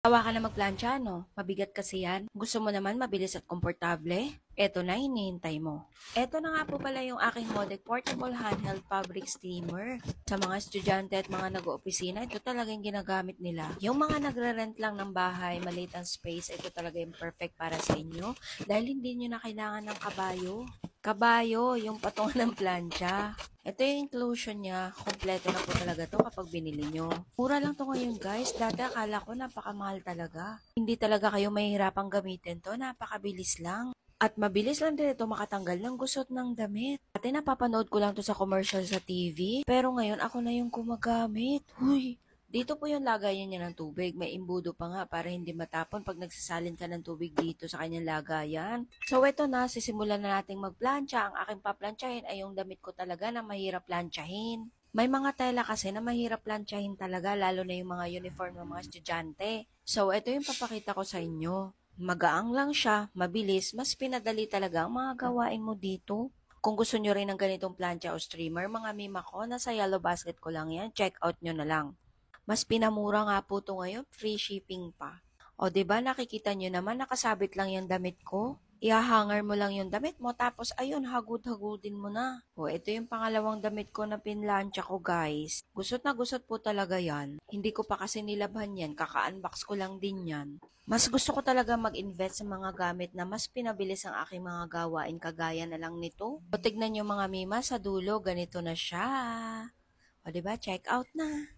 Tawa ka na magplantsa, no? Mabigat kasi yan. Gusto mo naman mabilis at komportable? Eto na, hinihintay mo. Eto na nga po pala yung aking Modec Portable Handheld Fabric Steamer. Sa mga estudyante at mga nag-oopisina, ito talaga yung ginagamit nila. Yung mga nagre-rent lang ng bahay, maliit ang space, ito talaga yung perfect para sa inyo. Dahil hindi nyo na kailangan ng kabayo. Kabayo, yung patungan ng plancha. Ito yung inclusion niya. Kompleto na po talaga to kapag binili nyo. Mura lang to ngayon guys. Dati akala ko napakamahal talaga. Hindi talaga kayo mahihirapang gamitin to. Napakabilis lang. At mabilis lang din ito makatanggal ng gusot ng damit. Dati napapanood ko lang to sa commercial sa TV. Pero ngayon ako na yung gumagamit. Huy! Dito po yung lagayan niya ng tubig. May imbudo pa nga para hindi matapon pag nagsasalin ka ng tubig dito sa kanyang lagayan. So ito na, sisimulan na nating magplancha. Ang aking paplantsahin ay yung damit ko talaga na mahirap plantsahin. May mga tela kasi na mahirap plantsahin talaga, lalo na yung mga uniform ng mga estudyante. So ito yung papakita ko sa inyo. Magaang lang siya, mabilis, mas pinadali talaga ang mga gawain mo dito. Kung gusto nyo rin ng ganitong plancha o streamer, mga mima ko, nasa yellow basket ko lang yan, check out nyo na lang. Mas pinamura nga po ito ngayon, free shipping pa. O 'di ba nakikita nyo naman nakasabit lang yung damit ko? Ihahanger mo lang yung damit mo tapos ayun hagud-hagudin mo na. O ito yung pangalawang damit ko na pinlansya ko guys. Gusot na gusot po talaga yan. Hindi ko pa kasi nilabhan yan, kaka-unbox ko lang din yan. Mas gusto ko talaga mag-invest sa mga gamit na mas pinabilis ang aking mga gawain kagaya na lang nito. O tignan nyo mga mima sa dulo, ganito na siya. O 'di ba check out na.